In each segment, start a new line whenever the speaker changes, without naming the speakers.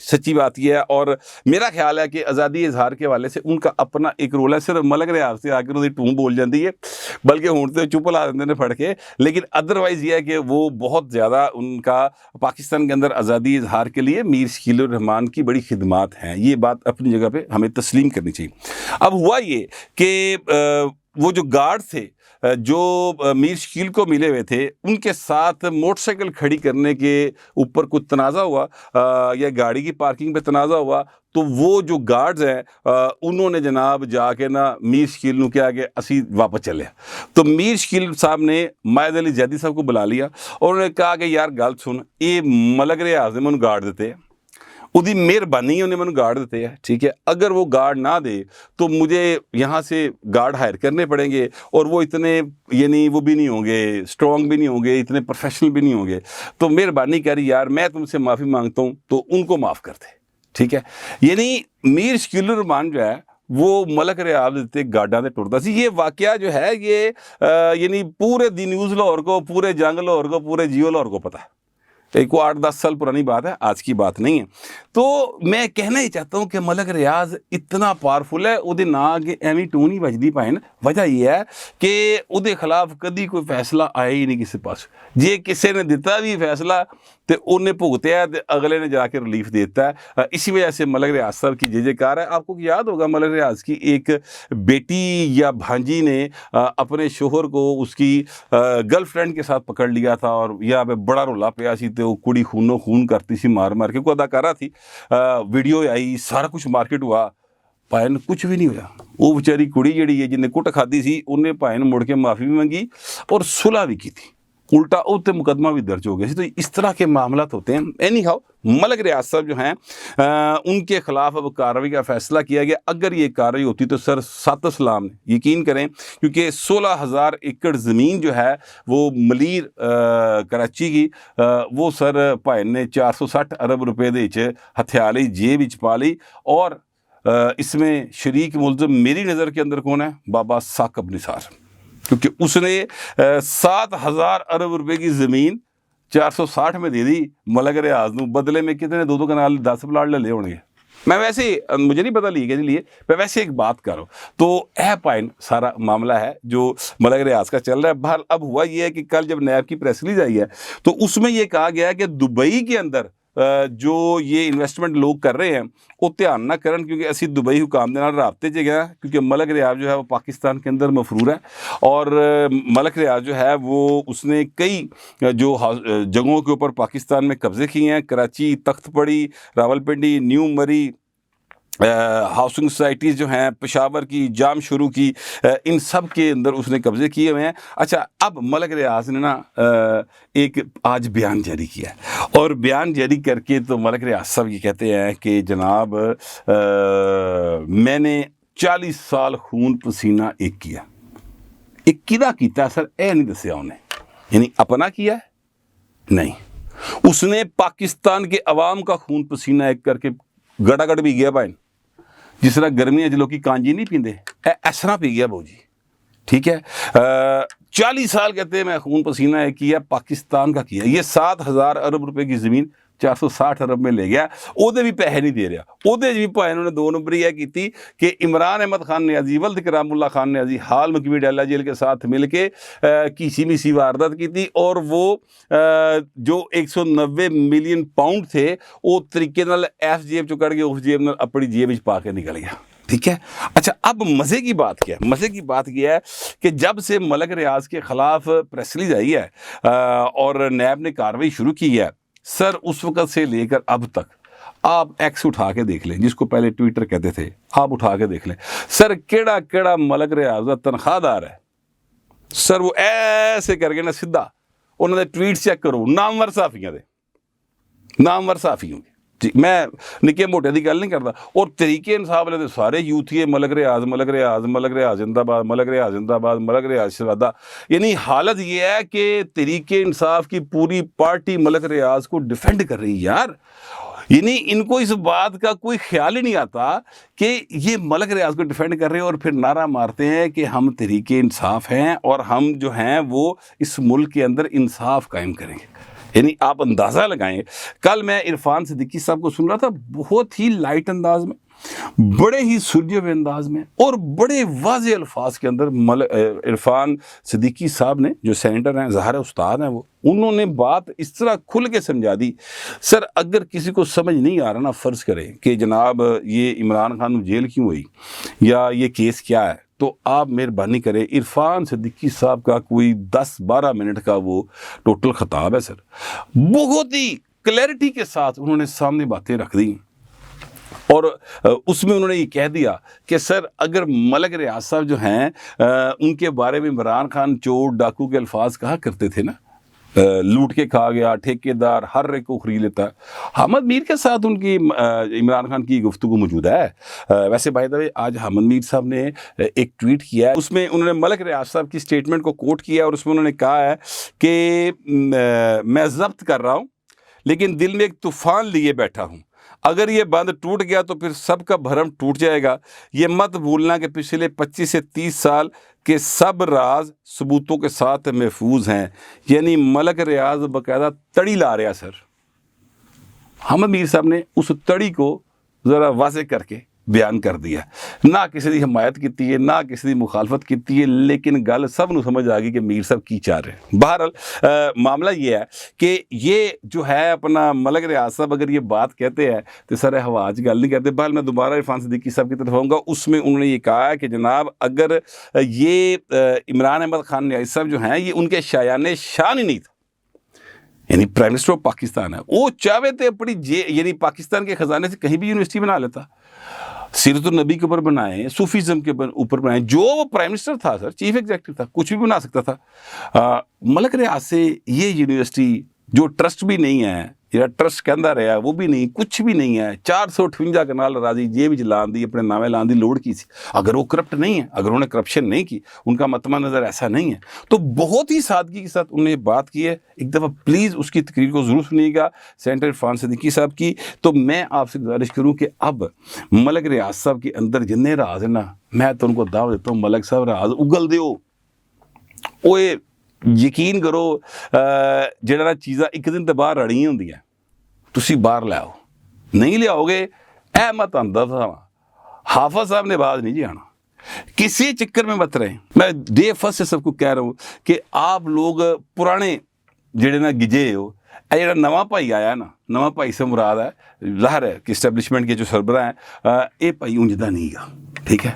سچی بات یہ ہے، اور میرا خیال ہے کہ آزادی اظہار کے حوالے سے ان کا اپنا ایک رول ہے. صرف ملک ریاض سے آ کے انہوں ٹوں بول جاتی ہے، بلکہ ہوں تو چپ لا دیتے ہیں پھڑ کے. لیکن ادروائز یہ ہے کہ وہ بہت زیادہ ان کا پاکستان کے اندر آزادی اظہار کے لیے میر شکیل الرحمان کی بڑی خدمات ہیں. یہ بات اپنی جگہ پہ ہمیں تسلیم کرنی چاہیے. اب ہوا یہ کہ وہ جو گارڈ تھے جو میر شکیل کو ملے ہوئے تھے، ان کے ساتھ موٹر سائیکل کھڑی کرنے کے اوپر کچھ تنازع ہوا یا گاڑی کی پارکنگ پہ تنازع ہوا، تو وہ جو گارڈز ہیں انہوں نے جناب جا کے نا میر شکیل نو کیا کہ اسی واپس چلے. تو میر شکیل صاحب نے مائد علی زیدی صاحب کو بلا لیا اور انہوں نے کہا کہ یار گل سن، یہ ملک ریاض نے مجھے گارڈ دیتے، وہ مہربانی انہیں مجھے گارڈ دیتے ہیں، ٹھیک ہے، اگر وہ گارڈ نہ دے تو مجھے یہاں سے گارڈ ہائر کرنے پڑیں گے، اور وہ اتنے یعنی وہ بھی نہیں ہوں گے، اسٹرانگ بھی نہیں ہوں گے، اتنے پروفیشنل بھی نہیں ہوں گے. تو مہربانی کری یار، میں تم سے معافی مانگتا ہوں، تو ان کو معاف کر دے. ٹھیک ہے، یعنی میر شکیل الرحمان جو ہے وہ ملک ریاض دیتے گاڈاں دے ٹرتا سی. یہ واقعہ جو ہے یہ یعنی پورے دی نیوز لاہور کو، پورے جنگ لاہور کو، پورے جیو لاہور کو پتہ ہے. ایک 8-10 سال پرانی بات ہے، آج کی بات نہیں ہے. تو میں کہنا ہی چاہتا ہوں کہ ملک ریاض اتنا پاورفل ہے، وہ نا کہ ایویں ٹون ہی بجدی پائے. وجہ یہ ہے کہ وہ خلاف کدی کوئی فیصلہ آیا ہی نہیں کسی پاس. جے کسی نے دیتا بھی فیصلہ تو انہیں بھگتیا ہے، اگلے نے جا کے ریلیف دیتا ہے. اسی وجہ سے ملک ریاض صاحب کی جے کار ہے. آپ کو یاد ہوگا ملک ریاض کی ایک بیٹی یا بھانجی نے اپنے شوہر کو اس کی گرل فرینڈ کے ساتھ پکڑ لیا تھا، اور یہاں پہ بڑا رولا پیا سی، تو کڑی خونوں خون کرتی سی مار مار کے. کوئی اداکارہ تھی، ویڈیو آئی، سارا کچھ مارکیٹ ہوا، پائن کچھ بھی نہیں ہوا. وہ بیچاری کڑی جڑی ہے جن نے کٹ کھادی سی، انہیں پائن مڑ کے معافی بھی منگی اور صلح بھی کی تھی. الٹا اوتے مقدمہ بھی درج ہو گیا سی. تو اس طرح کے معاملات ہوتے ہیں. اینی ہاؤ ملک ریاض صاحب جو ہیں ان کے خلاف اب کارروائی کا فیصلہ کیا گیا. اگر یہ کارروائی ہوتی تو سر سات اسلام نے یقین کریں، کیونکہ 16,000 ایکڑ زمین جو ہے وہ ملیر کراچی کی، وہ سر پائن نے 460 ارب روپے دے ہتھیار لی، جیب پا لی. اور اس میں شریک ملزم میری نظر کے اندر کون ہے؟ بابا ثاقب نثار، کیونکہ اس نے 7,000 ارب روپے کی زمین 460 میں دے دی ملک ریاض نو. بدلے میں کتنے 2 کنال 10 پلاٹ لے ہوں گے. میں ویسے مجھے نہیں پتا لیے لیے میں ویسے ایک بات کروں تو اے پوائنٹ سارا معاملہ ہے جو ملک ریاض کا چل رہا ہے. بہرحال اب ہوا یہ ہے کہ کل جب نیب کی پریس ریلیز آئی ہے تو اس میں یہ کہا گیا ہے کہ دبئی کے اندر جو یہ انویسٹمنٹ لوگ کر رہے ہیں وہ دھیان نہ کرن، کیونکہ اسی دبئی حکام دے نال رابطے چ گیا، کیونکہ ملک ریاض جو ہے وہ پاکستان کے اندر مفرور ہے. اور ملک ریاض جو ہے وہ اس نے کئی جو جگہوں کے اوپر پاکستان میں قبضے کیے ہیں، کراچی، تخت پڑی، راول پنڈی، نیو مری، ہاؤسنگ سوسائٹیز جو ہیں، پشاور کی، جام شروع کی، ان سب کے اندر اس نے قبضے کیے ہوئے ہیں. اچھا، اب ملک ریاض نے نا ایک آج بیان جاری کیا ہے، اور بیان جاری کر کے تو ملک ریاض صاحب یہ کہتے ہیں کہ جناب میں نے 40 سال خون پسینہ ایک کیا. ایک کدا کیتا سر اے نہیں دسیا انہیں، یعنی اپنا کیا ہے نہیں، اس نے پاکستان کے عوام کا خون پسینہ ایک کر کے گڑا گڑ بھی گیا بھائی. جس طرح گرمیاں لوگ کانجی نہیں پیندے اس طرح پی گیا بہو جی. ٹھیک ہے، 40 سال کہتے ہیں میں خون پسینہ ایک کیا، پاکستان کا کیا. یہ 7,000 ارب روپے کی زمین 460 ارب میں لے گیا، وہ بھی پیسے نہیں دے رہا. وہ بھی پائے انہوں نے 2 نمبر یہ کی کہ عمران احمد خان نیازی، ولد کرام اللہ خان نیازی حال مکوی ڈیلہ جیل کے ساتھ مل کے کسی میسی واردات کی تھی، اور وہ جو 190 ملین پاؤنڈ تھے وہ طریقے نال ایس جیب چو کڑ کے اس جیب نال اپنی جیب پا کے نکل گیا. ٹھیک ہے. اچھا، اب مزے کی بات کیا ہے؟ مزے کی بات یہ ہے کہ جب سے ملک ریاض کے خلاف پریس ریلیز آئی ہے اور نیب نے کارروائی شروع کی ہے، سر اس وقت سے لے کر اب تک آپ ایکس اٹھا کے دیکھ لیں، جس کو پہلے ٹویٹر کہتے تھے، آپ اٹھا کے دیکھ لیں سر کیڑا کیڑا ملک ریاض کا تنخواہ دار ہے. سر وہ ایسے کر کے نا سیدھا انہوں نے ٹویٹ چیک کرو، نامور صحافیوں دے، نامور صحافیوں کے. میں نکے موٹے دی گل نہیں کرتا. اور طریقے انصاف والے سارے یوتھ ہی ملک ریاض ملک ریاض ملک ریاض زندہ باد، ملک ریاض زندہ باد، ملک ریاض شہزادہ. یعنی حالت یہ ہے کہ طریقے انصاف کی پوری پارٹی ملک ریاض کو ڈیفینڈ کر رہی ہے یار. یعنی ان کو اس بات کا کوئی خیال ہی نہیں آتا کہ یہ ملک ریاض کو ڈیفینڈ کر رہے ہیں اور پھر نعرہ مارتے ہیں کہ ہم طریقے انصاف ہیں اور ہم جو ہیں وہ اس ملک کے اندر انصاف قائم کریں گے. یعنی آپ اندازہ لگائیں، کل میں عرفان صدیقی صاحب کو سن رہا تھا، بہت ہی لائٹ انداز میں، بڑے ہی سلجھے ہوئے انداز میں اور بڑے واضح الفاظ کے اندر عرفان صدیقی صاحب نے، جو سینیٹر ہیں، ظاہر استاد ہیں، وہ انہوں نے بات اس طرح کھل کے سمجھا دی. سر اگر کسی کو سمجھ نہیں آ رہا نا، فرض کریں کہ جناب یہ عمران خان جیل کیوں ہوئی یا یہ کیس کیا ہے، تو آپ مہربانی کریں، عرفان صدیقی صاحب کا کوئی 10-12 منٹ کا وہ ٹوٹل خطاب ہے سر، بہت ہی کلیئرٹی کے ساتھ انہوں نے سامنے باتیں رکھ دی، اور اس میں انہوں نے یہ کہہ دیا کہ سر اگر ملک ریاض صاحب جو ہیں ان کے بارے میں عمران خان چور ڈاکو کے الفاظ کہا کرتے تھے نا، لوٹ کے کھا گیا، ٹھیکیدار، ہر ایک کو خرید لیتا ہے، حامد میر کے ساتھ ان کی عمران خان کی گفتگو موجود ہے. ویسے بائی دا وے آج حامد میر صاحب نے ایک ٹویٹ کیا ہے، اس میں انہوں نے ملک ریاض صاحب کی سٹیٹمنٹ کو کوٹ کیا، اور اس میں انہوں نے کہا ہے کہ میں ضبط کر رہا ہوں لیکن دل میں ایک طوفان لیے بیٹھا ہوں، اگر یہ بند ٹوٹ گیا تو پھر سب کا بھرم ٹوٹ جائے گا. یہ مت بھولنا کہ پچھلے 25 سے 30 سال کے سب راز ثبوتوں کے ساتھ محفوظ ہیں. یعنی ملک ریاض باقاعدہ تڑی لا رہا سر. حامد میر صاحب نے اس تڑی کو ذرا واضح کر کے بیان کر دیا، نہ کسی دی حمایت کیتی ہے، نہ کسی دی مخالفت کیتی ہے، لیکن گل سب نو سمجھ آ گئی کہ میر صاحب کی چاہ رہے ہیں. بہرحال معاملہ یہ ہے کہ یہ جو ہے اپنا ملک ریاض صاحب اگر یہ بات کہتے ہیں تو سر ہوا چ گل نہیں کرتے. بہرحال میں دوبارہ عرفان صدیقی صاحب کی طرف آؤں گا. اس میں انہوں نے یہ کہا ہے کہ جناب اگر یہ عمران احمد خان نیازی صاحب جو ہیں یہ ان کے شایان شان ہی نہیں تھا، یعنی پرائم منسٹر آف پاکستان ہے، وہ چاہے تھے اپنی یعنی پاکستان کے خزانے سے کہیں بھی یونیورسٹی بنا لیتا، سیرت النبی کے اوپر بنائیں، صوفیزم کے اوپر بنائیں. جو وہ پرائم منسٹر تھا سر، چیف ایگزیکٹو تھا، کچھ بھی بنا سکتا تھا. ملک ریاض سے یہ یونیورسٹی جو ٹرسٹ بھی نہیں ہے یا ٹرسٹ کہندا رہا وہ بھی نہیں، کچھ بھی نہیں ہے، 458 کنال راضی جے بھی لان دی اپنے نامے لان دی لوڑ کی سی. اگر وہ کرپٹ نہیں ہے، اگر انہوں نے کرپشن نہیں کی، ان کا متمع نظر ایسا نہیں ہے، تو بہت ہی سادگی کے ساتھ انہوں نے بات کی ہے. ایک دفعہ پلیز اس کی تقریر کو ضرور سنیے گا سینیٹر عرفان صدیقی صاحب کی. تو میں آپ سے گزارش کروں کہ اب ملک ریاض صاحب کے اندر جتنے راز ہیں نا، میں تو ان کو دعوت دیتا ہوں، ملک صاحب راز اگل دیو. اوے یقین کرو جڑا چیزاں ایک دن تے باہر رڑیاں ہوندیاں تسی باہر لے آؤ، نہیں لے آؤ گے اے مت آندا تھا. حافظ صاحب نے باز نہیں جی آنا، کسی چکر میں مت رہیں. میں ڈے فرسٹ سے سب کو کہہ رہا ہوں کہ آپ لوگ پرانے جڑے نا گجے ہو، اے جڑا نواں بھائی آیا نا، نواں بھائی سے مراد ہے ظاہر ہے کہ اسٹیبلشمنٹ کے جو سربراہ ہیں، اے بھائی انجدہ نہیں گا، ٹھیک ہے.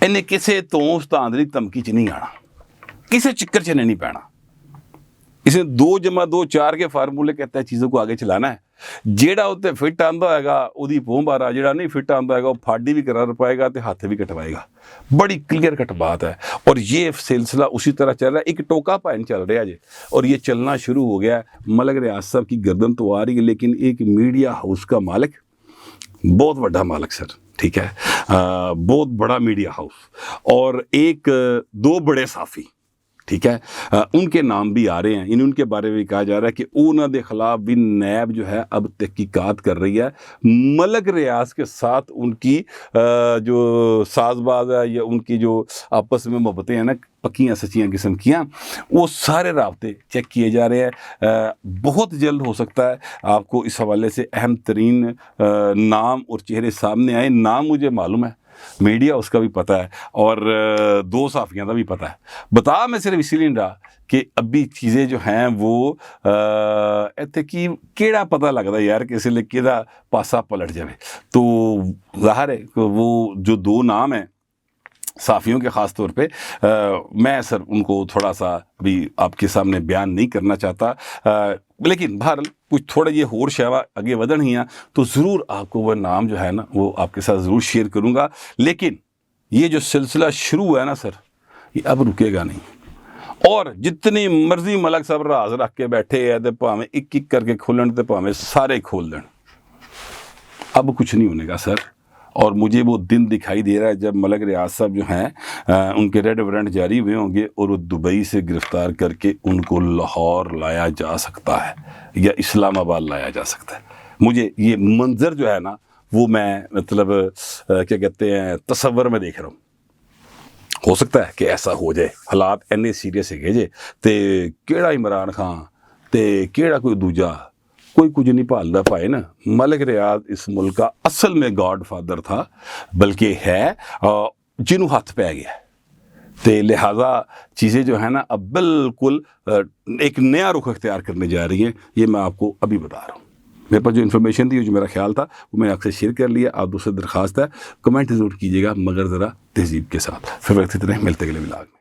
انہیں کسے تو استاندری دھمکی چ نہیں آنا، کسی چکر چ نہیں پینا. اس نے 2+2=4 کے فارمولے کہتا ہے چیزوں کو آگے چلانا ہے. جیڑا اتنے فٹ آندا ہوئے گا وہی پوں بارا، جیڑا نہیں فٹ آندا ہوئے گا وہ پھاڑی بھی کرا پائے گا تو ہاتھ بھی کٹوائے گا. بڑی کلیئر کٹ بات ہے، اور یہ سلسلہ اسی طرح چل رہا ہے. ایک ٹوکا پائن چل رہا ہے جی، اور یہ چلنا شروع ہو گیا ہے. ملک ریاض صاحب کی گردن تو آ رہی ہے، لیکن ایک میڈیا ہاؤس کا مالک، بہت بڑا مالک سر، ٹھیک ہے، بہت بڑا میڈیا ہاؤس، اور 2 بڑے صحافی، ٹھیک ہے، ان کے نام بھی آ رہے ہیں. ان کے بارے میں کہا جا رہا ہے کہ انہوں دے خلاف بھی نیب جو ہے اب تحقیقات کر رہی ہے. ملک ریاض کے ساتھ ان کی جو ساز باز ہے یا ان کی جو آپس میں محبتیں ہیں نا، پکیاں سچیاں قسم کیاں، وہ سارے رابطے چیک کیے جا رہے ہیں. بہت جلد ہو سکتا ہے آپ کو اس حوالے سے اہم ترین نام اور چہرے سامنے آئے. نام مجھے معلوم ہے، میڈیا اس کا بھی پتہ ہے، اور 2 صحافیوں کا بھی پتہ ہے. بتا میں صرف اسی لیے نہیں رہا کہ ابھی چیزیں جو ہیں وہ ایتھے کی کیڑا پتہ لگتا ہے یار، کسی لئے کیڑا پاسا پلٹ جائے. تو ظاہر ہے کہ وہ جو 2 نام ہیں صحافیوں کے خاص طور پہ، میں سر ان کو تھوڑا سا بھی آپ کے سامنے بیان نہیں کرنا چاہتا، لیکن بہرحال کچھ تھوڑا یہ ہور شیوا اگے ودن ہی ہیں تو ضرور آپ کو وہ نام جو ہے نا وہ آپ کے ساتھ ضرور شیئر کروں گا. لیکن یہ جو سلسلہ شروع ہے نا سر، یہ اب رکے گا نہیں. اور جتنی مرضی ملک صاحب راز رکھ کے بیٹھے ہیں تے پاویں ایک کر کے کھولن تے پاویں سارے کھول دیں، اب کچھ نہیں ہونے گا سر. اور مجھے وہ دن دکھائی دے رہا ہے جب ملک ریاض صاحب جو ہیں ان کے ریڈ وارنٹ جاری ہوئے ہوں گے اور وہ دبئی سے گرفتار کر کے ان کو لاہور لایا جا سکتا ہے یا اسلام آباد لایا جا سکتا ہے. مجھے یہ منظر جو ہے نا وہ میں مطلب کیا کہتے ہیں تصور میں دیکھ رہا ہوں. ہو سکتا ہے کہ ایسا ہو جائے، حالات اینے سیریس ہے جے تے کیڑا عمران خان تے کیڑا کوئی دوجا کوئی کچھ نہیں پالنا پائے نا. ملک ریاض اس ملک کا اصل میں گاڈ فادر تھا بلکہ ہے جنہوں ہاتھ پہ گیا. تے لہٰذا چیزیں جو ہیں نا اب بالکل ایک نیا رخ اختیار کرنے جا رہی ہیں. یہ میں آپ کو ابھی بتا رہا ہوں. میرے پاس جو انفارمیشن تھی جو میرا خیال تھا وہ میں نے آپ سے شیئر کر لیا. آپ دوسرے درخواست ہے کمنٹ ضرور کیجیے گا مگر ذرا تہذیب کے ساتھ. پھر وقت اتنے ملتے گلے ملاگ میں.